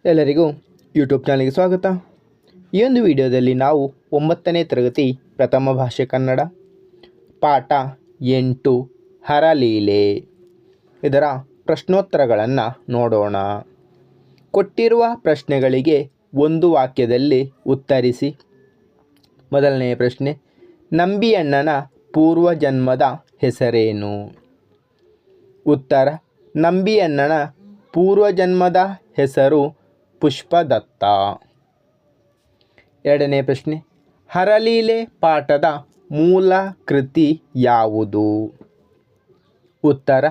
ಎಲ್ಲರಿಗೂ ಯೂಟ್ಯೂಬ್ ಚಾನಲ್ಗೆ ಸ್ವಾಗತ. ಈ ಒಂದು ವಿಡಿಯೋದಲ್ಲಿ ನಾವು 9ನೇ ತರಗತಿ ಪ್ರಥಮ ಭಾಷೆ ಕನ್ನಡ ಪಾಠ 8 ಹರಲೀಲೆ ಇದರ ಪ್ರಶ್ನೋತ್ತರಗಳನ್ನು ನೋಡೋಣ. ಕೊಟ್ಟಿರುವ ಪ್ರಶ್ನೆಗಳಿಗೆ ಒಂದು ವಾಕ್ಯದಲ್ಲಿ ಉತ್ತರಿಸಿ. ಮೊದಲನೆಯ ಪ್ರಶ್ನೆ, ನಂಬಿಯಣ್ಣನ ಪೂರ್ವಜನ್ಮದ ಹೆಸರೇನು? ಉತ್ತರ, ನಂಬಿಯಣ್ಣನ ಪೂರ್ವಜನ್ಮದ ಹೆಸರು ಪುಷ್ಪದತ್ತ. ಎರಡನೇ ಪ್ರಶ್ನೆ, ಹರಲೀಲೆ ಪಾಠದ ಮೂಲ ಕೃತಿ ಯಾವುದು? ಉತ್ತರ,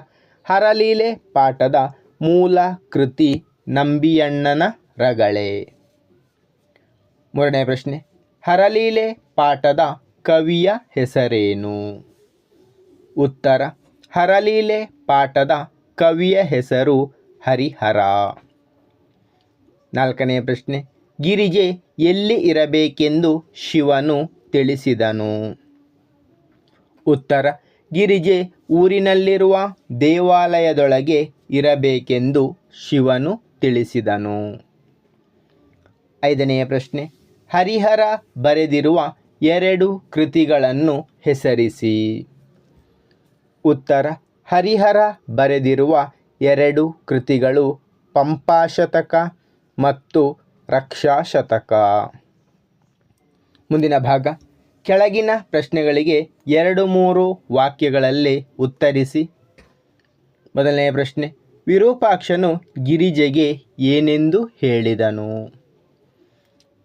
ಹರಲೀಲೆ ಪಾಠದ ಮೂಲ ಕೃತಿ ನಂಬಿಯಣ್ಣನ ರಗಳೆ. ಮೂರನೇ ಪ್ರಶ್ನೆ, ಹರಲೀಲೆ ಪಾಠದ ಕವಿಯ ಹೆಸರೇನು? ಉತ್ತರ, ಹರಲೀಲೆ ಪಾಠದ ಕವಿಯ ಹೆಸರು ಹರಿಹರ. ನಾಲ್ಕನೇ ಪ್ರಶ್ನೆ, ಗಿರಿಜೆ ಎಲ್ಲಿ ಇರಬೇಕೆಂದು ಶಿವನು ತಿಳಿಸಿದನು? ಉತ್ತರ, ಗಿರಿಜೆ ಊರಿನಲ್ಲಿರುವ ದೇವಾಲಯದೊಳಗೆ ಇರಬೇಕೆಂದು ಶಿವನು ತಿಳಿಸಿದನು. ಐದನೆಯ ಪ್ರಶ್ನೆ, ಹರಿಹರ ಬರೆದಿರುವ 2 ಕೃತಿಗಳನ್ನು ಹೆಸರಿಸಿ. ಉತ್ತರ, ಹರಿಹರ ಬರೆದಿರುವ 2 ಕೃತಿಗಳು ಪಂಪಾಶತಕ ಮತ್ತು ರಕ್ಷಾಶತಕ. ಮುಂದಿನ ಭಾಗ, ಕೆಳಗಿನ ಪ್ರಶ್ನೆಗಳಿಗೆ 2-3 ವಾಕ್ಯಗಳಲ್ಲಿ ಉತ್ತರಿಸಿ. ಮೊದಲನೆಯ ಪ್ರಶ್ನೆ, ವಿರೂಪಾಕ್ಷನು ಗಿರಿಜೆಗೆ ಏನೆಂದು ಹೇಳಿದನು?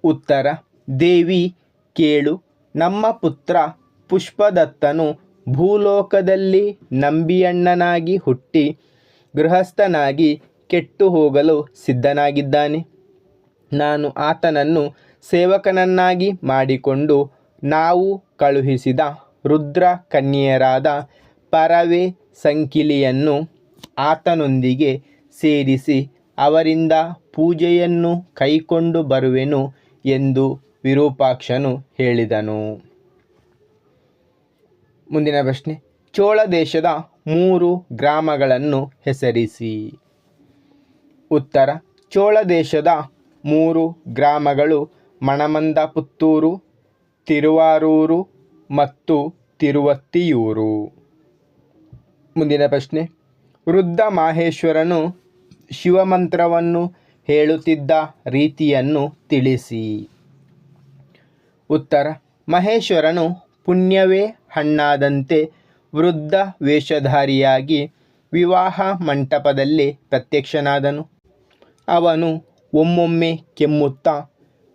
ಉತ್ತರ, ದೇವಿ ಕೇಳು, ನಮ್ಮ ಪುತ್ರ ಪುಷ್ಪದತ್ತನು ಭೂಲೋಕದಲ್ಲಿ ನಂಬಿಯಣ್ಣನಾಗಿ ಹುಟ್ಟಿ ಗೃಹಸ್ಥನಾಗಿ ಕೆಟ್ಟು ಹೋಗಲು ಸಿದ್ಧನಾಗಿದ್ದಾನೆ. ನಾನು ಆತನನ್ನು ಸೇವಕನನ್ನಾಗಿ ಮಾಡಿಕೊಂಡು ನಾವು ಕಳುಹಿಸಿದ ರುದ್ರ ಕನ್ಯೆಯರಾದ ಪರವೆ ಸಂಕಿಲಿಯನ್ನು ಆತನೊಂದಿಗೆ ಸೇರಿಸಿ ಅವರಿಂದ ಪೂಜೆಯನ್ನು ಕೈಕೊಂಡು ಬರುವೆನು ಎಂದು ವಿರೂಪಾಕ್ಷನು ಹೇಳಿದನು. ಮುಂದಿನ ಪ್ರಶ್ನೆ, ಚೋಳ ದೇಶದ 3 ಗ್ರಾಮಗಳನ್ನು ಹೆಸರಿಸಿ. ಉತ್ತರ, ಚೋಳ ದೇಶದ 3 ಗ್ರಾಮಗಳು ಮಣಮಂದಪುತ್ತೂರು, ತಿರುವಾರೂರು ಮತ್ತು ತಿರುವತ್ತಿಯೂರು. ಮುಂದಿನ ಪ್ರಶ್ನೆ, ವೃದ್ಧ ಮಾಹೇಶ್ವರನು ಶಿವಮಂತ್ರವನ್ನು ಹೇಳುತ್ತಿದ್ದ ರೀತಿಯನ್ನು ತಿಳಿಸಿ. ಉತ್ತರ, ಮಹೇಶ್ವರನು ಪುಣ್ಯವೇ ಹಣ್ಣಾದಂತೆ ವೃದ್ಧ ವೇಷಧಾರಿಯಾಗಿ ವಿವಾಹ ಮಂಟಪದಲ್ಲಿ ಪ್ರತ್ಯಕ್ಷನಾದನು. ಅವನು ಒಮ್ಮೊಮ್ಮೆ ಕೆಮ್ಮುತ್ತಾ,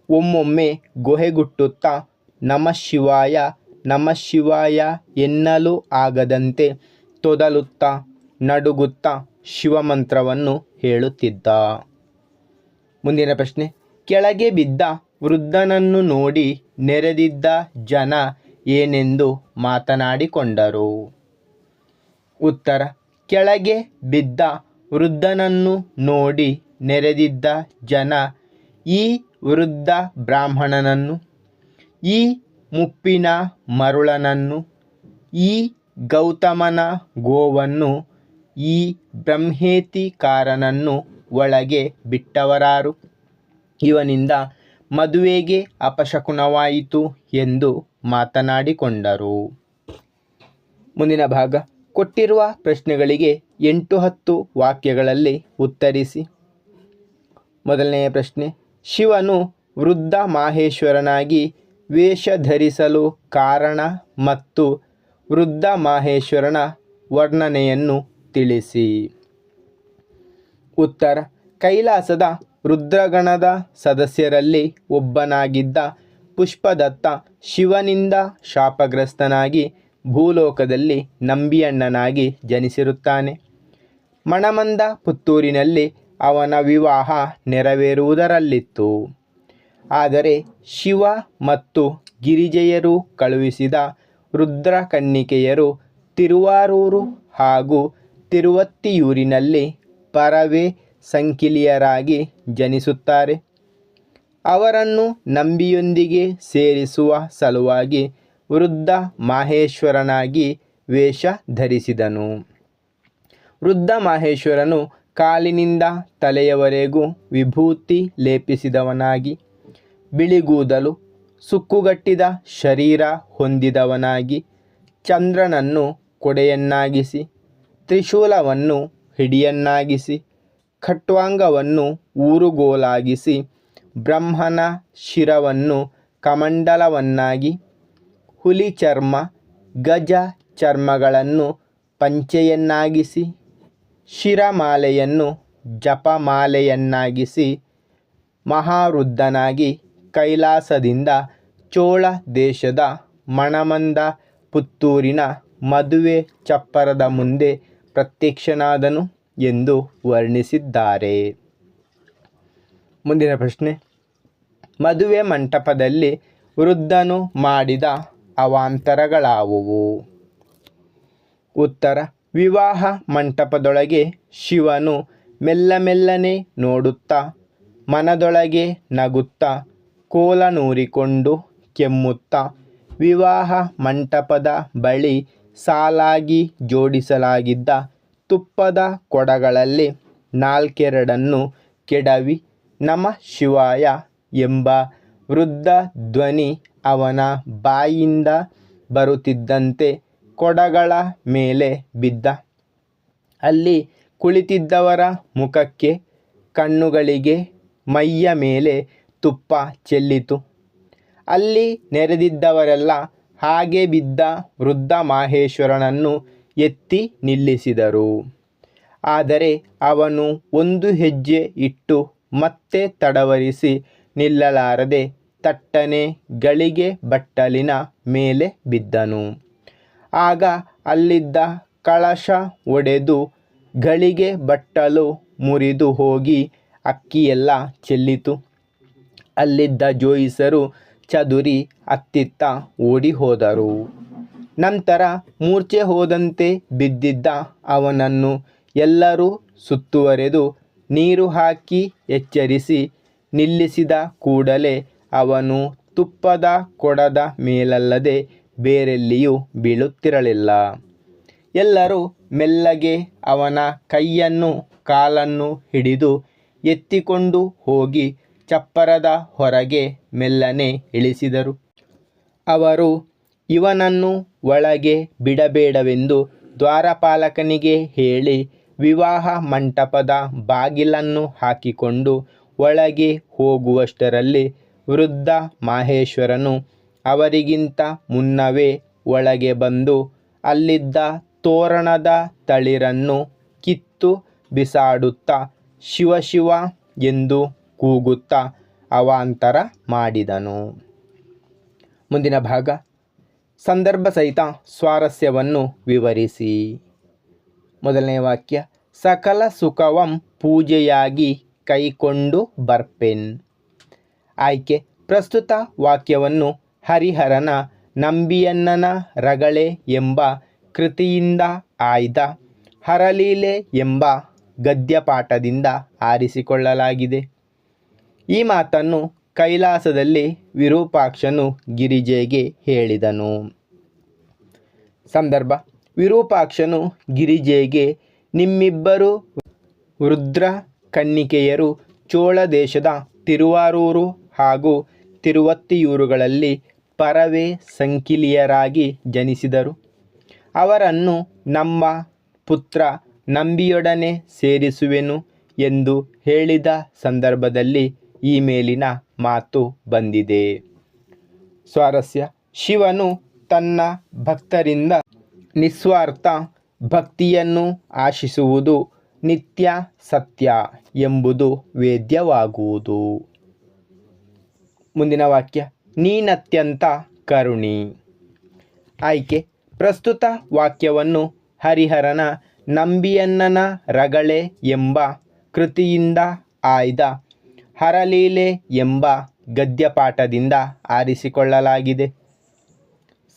ಒಮ್ಮೊಮ್ಮೆ ಗೊಹೆಗುಟ್ಟುತ್ತಾ ನಮಃ ಶಿವಾಯ ನಮಃ ಶಿವಾಯ ಎನ್ನಲು ಆಗದಂತೆ ತೊದಲುತ್ತಾ ನಡುಗುತ್ತಾ ಶಿವಮಂತ್ರವನ್ನು ಹೇಳುತ್ತಿದ್ದ. ಮುಂದಿನ ಪ್ರಶ್ನೆ, ಕೆಳಗೆ ಬಿದ್ದ ವೃದ್ಧನನ್ನು ನೋಡಿ ನೆರೆದಿದ್ದ ಜನ ಏನೆಂದು ಮಾತನಾಡಿಕೊಂಡರು? ಉತ್ತರ, ಕೆಳಗೆ ಬಿದ್ದ ವೃದ್ಧನನ್ನು ನೋಡಿ ನೆರೆದಿದ್ದ ಜನ ಈ ವೃದ್ಧ ಬ್ರಾಹ್ಮಣನನ್ನು, ಈ ಮುಪ್ಪಿನ ಮರುಳನನ್ನು, ಈ ಗೌತಮನ ಗೋವನ್ನು, ಈ ಬ್ರಹ್ಮೇತಿಕಾರನನ್ನು ಒಳಗೆ ಬಿಟ್ಟವರಾರು? ಇವನಿಂದ ಮದುವೆಗೆ ಅಪಶಕುನವಾಯಿತು ಎಂದು ಮಾತನಾಡಿಕೊಂಡರು. ಮುಂದಿನ ಭಾಗ, ಕೊಟ್ಟಿರುವ ಪ್ರಶ್ನೆಗಳಿಗೆ 8-10 ವಾಕ್ಯಗಳಲ್ಲಿ ಉತ್ತರಿಸಿ. ಮೊದಲನೆಯ ಪ್ರಶ್ನೆ, ಶಿವನು ವೃದ್ಧ ಮಾಹೇಶ್ವರನಾಗಿ ವೇಷ ಧರಿಸಲು ಕಾರಣ ಮತ್ತು ವೃದ್ಧ ಮಾಹೇಶ್ವರನ ವರ್ಣನೆಯನ್ನು ತಿಳಿಸಿ. ಉತ್ತರ, ಕೈಲಾಸದ ರುದ್ರಗಣದ ಸದಸ್ಯರಲ್ಲಿ ಒಬ್ಬನಾಗಿದ್ದ ಪುಷ್ಪದತ್ತ ಶಿವನಿಂದ ಶಾಪಗ್ರಸ್ತನಾಗಿ ಭೂಲೋಕದಲ್ಲಿ ನಂಬಿಯಣ್ಣನಾಗಿ ಜನಿಸಿರುತ್ತಾನೆ. ಮಣಮಂದ ಪುತ್ತೂರಿನಲ್ಲಿ ಅವನ ವಿವಾಹ ನೆರವೇರುವುದರಲ್ಲಿತ್ತು. ಆದರೆ ಶಿವ ಮತ್ತು ಗಿರಿಜೆಯರು ಕಳುಹಿಸಿದ ರುದ್ರಕನ್ನಿಕೆಯರು ತಿರುವಾರೂರು ಹಾಗೂ ತಿರುವತ್ತಿಯೂರಿನಲ್ಲಿ ಪರವೆ ಸಂಕಿಲಿಯರಾಗಿ ಜನಿಸುತ್ತಾರೆ. ಅವರನ್ನು ನಂಬಿಯೊಂದಿಗೆ ಸೇರಿಸುವ ಸಲುವಾಗಿ ವೃದ್ಧ ಮಾಹೇಶ್ವರನಾಗಿ ವೇಷ ಧರಿಸಿದನು. ವೃದ್ಧ ಮಾಹೇಶ್ವರನು ಕಾಲಿನಿಂದ ತಲೆಯವರೆಗೂ ವಿಭೂತಿ ಲೇಪಿಸಿದವನಾಗಿ, ಬಿಳಿಗೂದಲು ಸುಕ್ಕುಗಟ್ಟಿದ ಶರೀರ ಹೊಂದಿದವನಾಗಿ, ಚಂದ್ರನನ್ನು ಕೊಡೆಯನ್ನಾಗಿಸಿ, ತ್ರಿಶೂಲವನ್ನು ಹಿಡಿಯನ್ನಾಗಿಸಿ, ಖಟ್ವಾಂಗವನ್ನು ಊರುಗೋಲಾಗಿಸಿ, ಬ್ರಹ್ಮನ ಶಿರವನ್ನು ಕಮಂಡಲವನ್ನಾಗಿ, ಹುಲಿ ಚರ್ಮ ಗಜ ಚರ್ಮಗಳನ್ನು ಪಂಚೆಯನ್ನಾಗಿಸಿ, ಶಿರಮಾಲೆಯನ್ನು ಜಪಮಾಲೆಯನ್ನಾಗಿಸಿ, ಮಹಾವೃದ್ಧನಾಗಿ ಕೈಲಾಸದಿಂದ ಚೋಳ ದೇಶದ ಮಣಮಂದ ಪುತ್ತೂರಿನ ಮದುವೆ ಚಪ್ಪರದ ಮುಂದೆ ಪ್ರತ್ಯಕ್ಷನಾದನು ಎಂದು ವರ್ಣಿಸಿದ್ದಾರೆ. ಮುಂದಿನ ಪ್ರಶ್ನೆ, ಮದುವೆ ಮಂಟಪದಲ್ಲಿ ವೃದ್ಧನು ಮಾಡಿದ ಅವಾಂತರಗಳಾವುವು? ಉತ್ತರ, ವಿವಾಹ ಮಂಟಪದೊಳಗೆ ಶಿವನು ಮೆಲ್ಲನೆ ನೋಡುತ್ತಾ, ಮನದೊಳಗೆ ನಗುತ್ತಾ, ಕೋಲನೂರಿಕೊಂಡು ಕೆಮ್ಮುತ್ತಾ, ವಿವಾಹ ಮಂಟಪದ ಬಳಿ ಸಾಲಾಗಿ ಜೋಡಿಸಲಾಗಿದ್ದ ತುಪ್ಪದ ಕೊಡಗಳಲ್ಲಿ ನಾಲ್ಕೆರಡನ್ನು ಕೆಡವಿ ನಮಃ ಶಿವಾಯ ಎಂಬ ವೃದ್ಧ ಧ್ವನಿ ಅವನ ಬಾಯಿಂದ ಬರುತ್ತಿದ್ದಂತೆ ಕೊಡಗಳ ಮೇಲೆ ಬಿದ್ದ. ಅಲ್ಲಿ ಕುಳಿತಿದ್ದವರ ಮುಖಕ್ಕೆ, ಕಣ್ಣುಗಳಿಗೆ, ಮೈಯ ಮೇಲೆ ತುಪ್ಪ ಚೆಲ್ಲಿತು. ಅಲ್ಲಿ ನೆರೆದಿದ್ದವರೆಲ್ಲ ಹಾಗೆ ಬಿದ್ದ ವೃದ್ಧ ಮಾಹೇಶ್ವರನನ್ನು ಎತ್ತಿ ನಿಲ್ಲಿಸಿದರು. ಆದರೆ ಅವನು ಒಂದು ಹೆಜ್ಜೆ ಇಟ್ಟು ಮತ್ತೆ ತಡವರಿಸಿ ನಿಲ್ಲಲಾರದೆ ತಟ್ಟನೆ ಗಳಿಗೆ ಬಟ್ಟಲಿನ ಮೇಲೆ ಬಿದ್ದನು. ಆಗ ಅಲ್ಲಿದ್ದ ಕಳಶ ಒಡೆದು ಗಳಿಗೆ ಬಟ್ಟಲು ಮುರಿದು ಹೋಗಿ ಅಕ್ಕಿಯೆಲ್ಲ ಚೆಲ್ಲಿತು. ಅಲ್ಲಿದ್ದ ಜೋಯಿಸರು ಚದುರಿ ಅತ್ತಿತ್ತ ಓಡಿ ಹೋದರು. ನಂತರ ಮೂರ್ಛೆ ಹೋದಂತೆ ಬಿದ್ದಿದ್ದ ಅವನನ್ನು ಎಲ್ಲರೂ ಸುತ್ತುವರೆದು ನೀರು ಹಾಕಿ ಎಚ್ಚರಿಸಿ ನಿಲ್ಲಿಸಿದ ಕೂಡಲೇ ಅವನು ತುಪ್ಪದ ಕೊಡದ ಮೇಲಲ್ಲದೆ ಬೇರೆಲ್ಲಿಯೂ ಬೀಳುತ್ತಿರಲಿಲ್ಲ. ಎಲ್ಲರೂ ಮೆಲ್ಲಗೆ ಅವನ ಕೈಯನ್ನು ಕಾಲನ್ನು ಹಿಡಿದು ಎತ್ತಿಕೊಂಡು ಹೋಗಿ ಚಪ್ಪರದ ಹೊರಗೆ ಮೆಲ್ಲನೆ ಇಳಿಸಿದರು. ಅವರು ಇವನನ್ನು ಒಳಗೆ ಬಿಡಬೇಡವೆಂದು ದ್ವಾರಪಾಲಕನಿಗೆ ಹೇಳಿ ವಿವಾಹ ಮಂಟಪದ ಬಾಗಿಲನ್ನು ಹಾಕಿಕೊಂಡು ಒಳಗೆ ಹೋಗುವಷ್ಟರಲ್ಲಿ ವೃದ್ಧ ಮಾಹೇಶ್ವರನು ಅವರಿಗಿಂತ ಮುನ್ನವೇ ಒಳಗೆ ಬಂದು ಅಲ್ಲಿದ್ದ ತೋರಣದ ತಳಿರನ್ನು ಕಿತ್ತು ಬಿಸಾಡುತ್ತಾ ಶಿವ ಶಿವ ಎಂದು ಕೂಗುತ್ತಾ ಅವಾಂತರ ಮಾಡಿದನು. ಮುಂದಿನ ಭಾಗ, ಸಂದರ್ಭ ಸಹಿತ ಸ್ವಾರಸ್ಯವನ್ನು ವಿವರಿಸಿ. ಮೊದಲನೇ ವಾಕ್ಯ, ಸಕಲ ಸುಖವಂ ಪೂಜೆಯಾಗಿ ಕೈಕೊಂಡು ಬರ್ಪೆನ್. ಆಯ್ಕೆ, ಪ್ರಸ್ತುತ ವಾಕ್ಯವನ್ನು ಹರಿಹರನ ನಂಬಿಯಣ್ಣನ ರಗಳೆ ಎಂಬ ಕೃತಿಯಿಂದ ಆಯ್ದ ಹರಲೀಲೆ ಎಂಬ ಗದ್ಯಪಾಠದಿಂದ ಆರಿಸಿಕೊಳ್ಳಲಾಗಿದೆ. ಈ ಮಾತನ್ನು ಕೈಲಾಸದಲ್ಲಿ ವಿರೂಪಾಕ್ಷನು ಗಿರಿಜೆಗೆ ಹೇಳಿದನು. ಸಂದರ್ಭ, ವಿರೂಪಾಕ್ಷನು ಗಿರಿಜೆಗೆ ನಿಮ್ಮಿಬ್ಬರು ವೃದ್ರ ಕನ್ನಿಕೆಯರು ಚೋಳ ದೇಶದ ತಿರುವಾರೂರು ಹಾಗೂ ತಿರುವತ್ತಿಯೂರುಗಳಲ್ಲಿ ಪರವೇ ಸಂಕಿಲಿಯರಾಗಿ ಜನಿಸಿದರು. ಅವರನ್ನು ನಮ್ಮ ಪುತ್ರ ನಂಬಿಯೊಡನೆ ಸೇರಿಸುವೆನು ಎಂದು ಹೇಳಿದ ಸಂದರ್ಭದಲ್ಲಿ ಈ ಮೇಲಿನ ಮಾತು ಬಂದಿದೆ. ಸ್ವಾರಸ್ಯ, ಶಿವನು ತನ್ನ ಭಕ್ತರಿಂದ ನಿಸ್ವಾರ್ಥ ಭಕ್ತಿಯನ್ನು ಆಶಿಸುವುದು ನಿತ್ಯ ಸತ್ಯ ಎಂಬುದು ವೇದ್ಯವಾಗುವುದು. ಮುಂದಿನ ವಾಕ್ಯ, ನೀನತ್ಯಂತ ಕರುಣಿ. ಆಯ್ಕೆ, ಪ್ರಸ್ತುತ ವಾಕ್ಯವನ್ನು ಹರಿಹರನ ನಂಬಿಯಣ್ಣನ ರಗಳೆ ಎಂಬ ಕೃತಿಯಿಂದ ಆಯ್ದ ಹರಲೀಲೆ ಎಂಬ ಗದ್ಯಪಾಠದಿಂದ ಆರಿಸಿಕೊಳ್ಳಲಾಗಿದೆ.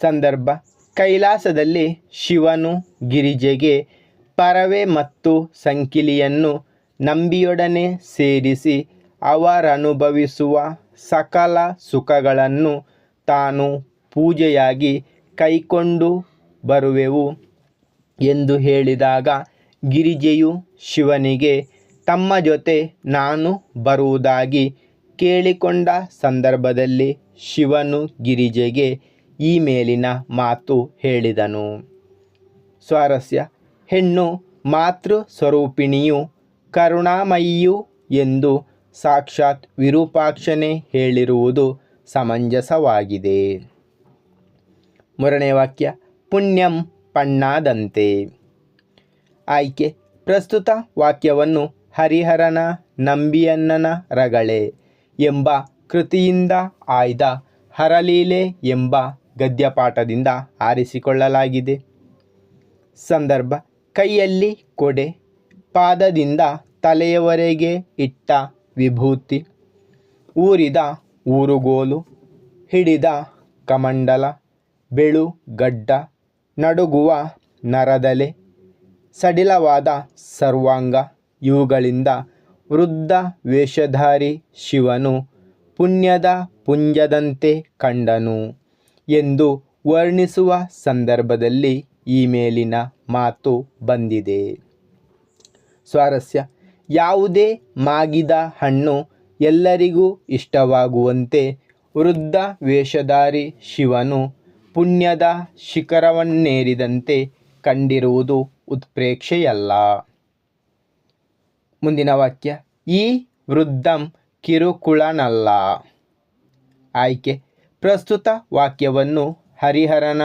ಸಂದರ್ಭ, ಕೈಲಾಸದಲ್ಲಿ ಶಿವನು ಗಿರಿಜೆಗೆ ಪರವೆ ಮತ್ತು ಸಂಕಿಲಿಯನ್ನು ನಂಬಿಯೊಡನೆ ಸೇರಿಸಿ ಅವರನುಭವಿಸುವ ಸಕಲ ಸುಖಗಳನ್ನು ತಾನು ಪೂಜೆಯಾಗಿ ಕೈಕೊಂಡು ಬರುವೆವು ಎಂದು ಹೇಳಿದಾಗ ಗಿರಿಜೆಯು ಶಿವನಿಗೆ ತಮ್ಮ ಜೊತೆ ನಾನು ಬರುವುದಾಗಿ ಕೇಳಿಕೊಂಡ ಸಂದರ್ಭದಲ್ಲಿ ಶಿವನು ಗಿರಿಜೆಗೆ ಈ ಮೇಲಿನ ಮಾತು ಹೇಳಿದನು. ಸ್ವಾರಸ್ಯ: ಹೆಣ್ಣು ಮಾತೃ ಸ್ವರೂಪಿಣಿಯು ಕರುಣಾಮಯಿಯು ಎಂದು ಸಾಕ್ಷಾತ್ ವಿರೂಪಾಕ್ಷನೇ ಹೇಳಿರುವುದು ಸಮಂಜಸವಾಗಿದೆ. ಮೂರನೇ ವಾಕ್ಯ: ಪುಣ್ಯಂ ಪಣ್ಣಾದಂತೆ. ಆಯ್ಕೆ: ಪ್ರಸ್ತುತ ವಾಕ್ಯವನ್ನು ಹರಿಹರನ ನಂಬಿಯಣ್ಣನ ರಗಳೆ ಎಂಬ ಕೃತಿಯಿಂದ ಆಯ್ದ ಹರಲೀಲೆ ಎಂಬ ಗದ್ಯಪಾಠದಿಂದ ಆರಿಸಿಕೊಳ್ಳಲಾಗಿದೆ. ಸಂದರ್ಭ: ಕೈಯಲ್ಲಿ ಕೊಡೆ, ಪಾದದಿಂದ ತಲೆಯವರೆಗೆ ಇಟ್ಟ ವಿಭೂತಿ, ಊರಿದ ಊರುಗೋಲು, ಹಿಡಿದ ಕಮಂಡಲ, ಬೆಳು ಗಡ್ಡ, ನಡುಗುವ ನರದಲೆ, ಸಡಿಲವಾದ ಸರ್ವಾಂಗ ಇವುಗಳಿಂದ ವೃದ್ಧ ವೇಷಧಾರಿ ಶಿವನು ಪುಣ್ಯದ ಪುಂಜದಂತೆ ಕಂಡನು ಎಂದು ವರ್ಣಿಸುವ ಸಂದರ್ಭದಲ್ಲಿ ಈ ಮೇಲಿನ ಮಾತು ಬಂದಿದೆ. ಸ್ವಾರಸ್ಯ: ಯಾವುದೇ ಮಾಗಿದ ಹಣ್ಣು ಎಲ್ಲರಿಗೂ ಇಷ್ಟವಾಗುವಂತೆ ವೃದ್ಧ ವೇಷಧಾರಿ ಶಿವನು ಪುಣ್ಯದ ಶಿಖರವನ್ನೇರಿದಂತೆ ಕಂಡಿರುವುದು ಉತ್ಪ್ರೇಕ್ಷೆಯಲ್ಲ. ಮುಂದಿನ ವಾಕ್ಯ: ಈ ವೃದ್ಧಂ ಕಿರುಕುಳನಲ್ಲ. ಆಯ್ಕೆ: ಪ್ರಸ್ತುತ ವಾಕ್ಯವನ್ನು ಹರಿಹರನ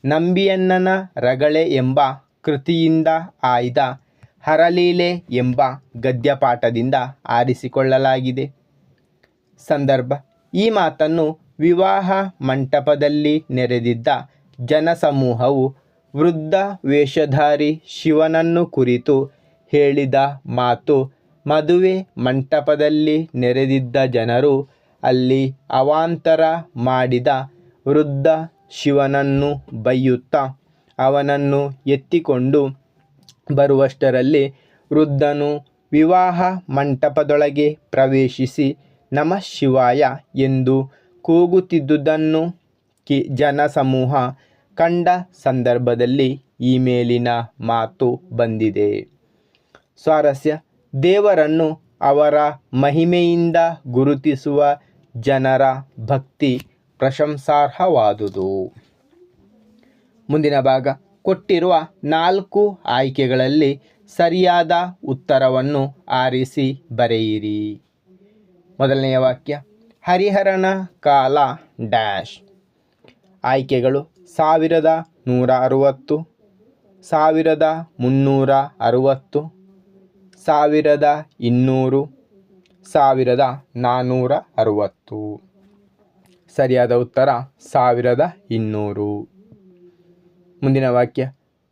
ನಂಬಿಯಣ್ಣನ ರಗಳೆ ಎಂಬ ಕೃತಿಯಿಂದ ಆಯ್ದ ಹರಲೀಲೆ ಎಂಬ ಗದ್ಯಪಾಠದಿಂದ ಆರಿಸಿಕೊಳ್ಳಲಾಗಿದೆ. ಸಂದರ್ಭ: ಈ ಮಾತನ್ನು ವಿವಾಹ ಮಂಟಪದಲ್ಲಿ ನೆರೆದಿದ್ದ ಜನಸಮೂಹವು ವೃದ್ಧ ವೇಷಧಾರಿ ಶಿವನನ್ನು ಕುರಿತು ಹೇಳಿದ ಮಾತು. ಮದುವೆ ಮಂಟಪದಲ್ಲಿ ನೆರೆದಿದ್ದ ಜನರು ಅಲ್ಲಿ ಅವಾಂತರ ಮಾಡಿದ ವೃದ್ಧ ಶಿವನನ್ನು ಬೈಯುತ್ತಾ ಅವನನ್ನು ಎತ್ತಿಕೊಂಡು ಬರುವಷ್ಟರಲ್ಲಿ ವೃದ್ಧನು ವಿವಾಹ ಮಂಟಪದೊಳಗೆ ಪ್ರವೇಶಿಸಿ ನಮಃ ಶಿವಾಯ ಎಂದು ಕೂಗುತ್ತಿದ್ದುದನ್ನು ಜನಸಮೂಹ ಕಂಡ ಸಂದರ್ಭದಲ್ಲಿ ಈ ಮೇಲಿನ ಮಾತು ಬಂದಿದೆ. ಸ್ವಾರಸ್ಯ: ದೇವರನ್ನು ಅವರ ಮಹಿಮೆಯಿಂದ ಗುರುತಿಸುವ ಜನರ ಭಕ್ತಿ ಪ್ರಶಂಸಾರ್ಹವಾದುದು. ಮುಂದಿನ ಭಾಗ: ಕೊಟ್ಟಿರುವ 4 ಆಯ್ಕೆಗಳಲ್ಲಿ ಸರಿಯಾದ ಉತ್ತರವನ್ನು ಆರಿಸಿ ಬರೆಯಿರಿ. ಮೊದಲನೆಯ ವಾಕ್ಯ: ಹರಿಹರನ ಕಾಲ ಡ್ಯಾಶ್. ಆಯ್ಕೆಗಳು: 1160, 1360, 1200, 1460. ಸರಿಯಾದ ಉತ್ತರ 1200. ಮುಂದಿನ ವಾಕ್ಯ: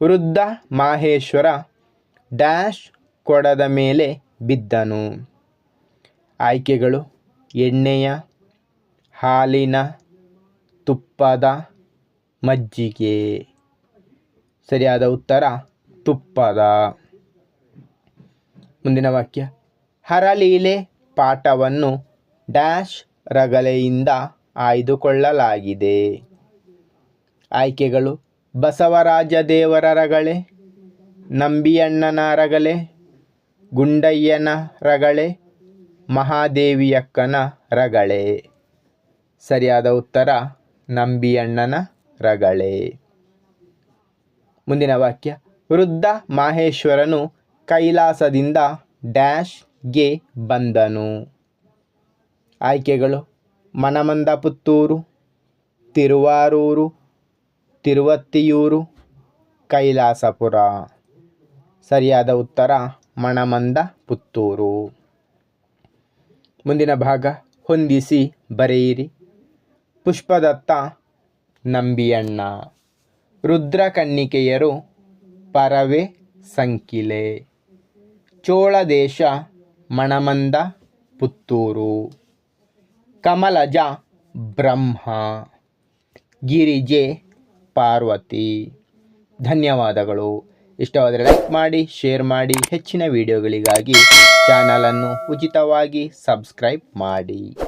ವೃದ್ಧ ಮಾಹೇಶ್ವರ ಡ್ಯಾಶ್ ಕೊಡದ ಮೇಲೆ ಬಿದ್ದನು. ಆಯ್ಕೆಗಳು: ಎಣ್ಣೆಯ, ಹಾಲಿನ, ತುಪ್ಪದ, ಮಜ್ಜಿಗೆ. ಸರಿಯಾದ ಉತ್ತರ ತುಪ್ಪದ. ಮುಂದಿನ ವಾಕ್ಯ: ಹರಲೀಲೆ ಪಾಠವನ್ನು ಡ್ಯಾಶ್ ರಗಳೆಯಿಂದ ಆಯ್ದುಕೊಳ್ಳಲಾಗಿದೆ. ಆಯ್ಕೆಗಳು: ಬಸವರಾಜ ದೇವರ ರಗಳೆ, ನಂಬಿಯಣ್ಣನ ರಗಳೆ, ಗುಂಡಯ್ಯನ ರಗಳೆ, ಮಹಾದೇವಿಯಕ್ಕನ ರಗಳೆ. ಸರಿಯಾದ ಉತ್ತರ ನಂಬಿಯಣ್ಣನ ರಗಳೆ. ಮುಂದಿನ ವಾಕ್ಯ: ವೃದ್ಧ ಮಾಹೇಶ್ವರನು ಕೈಲಾಸದಿಂದ ಡ್ಯಾಶ್ಗೆ ಬಂದನು. ಆಯ್ಕೆಗಳು: ಮನಮಂದಪುತ್ತೂರು, ತಿರುವಾರೂರು, ತಿರುವತ್ತಿಯೂರು, ಕೈಲಾಸಪುರ. ಸರಿಯಾದ ಉತ್ತರ ಮಣಮಂದಪುತ್ತೂರು. ಮುಂದಿನ ಭಾಗ: ಹೊಂದಿಸಿ ಬರೆಯಿರಿ. ಪುಷ್ಪದತ್ತ ನಂಬಿಯಣ್ಣ, ರುದ್ರಕನ್ನಿಕೆಯರು ಪರವೆ ಸಂಕಿಲೆ, ಚೋಳದೇಶ ಮಣಮಂದ ಪುತ್ತೂರು, ಕಮಲಜ ಬ್ರಹ್ಮ, ಗಿರಿಜೆ ಪಾರ್ವತಿ. ಧನ್ಯವಾದಗಳು. ಇಷ್ಟವಾದರೆ ಲೈಕ್ ಮಾಡಿ, ಶೇರ್ ಮಾಡಿ. ಹೆಚ್ಚಿನ ವಿಡಿಯೋಗಳಿಗಾಗಿ ಚಾನಲನ್ನು ಉಚಿತವಾಗಿ ಸಬ್ಸ್ಕ್ರೈಬ್ ಮಾಡಿ.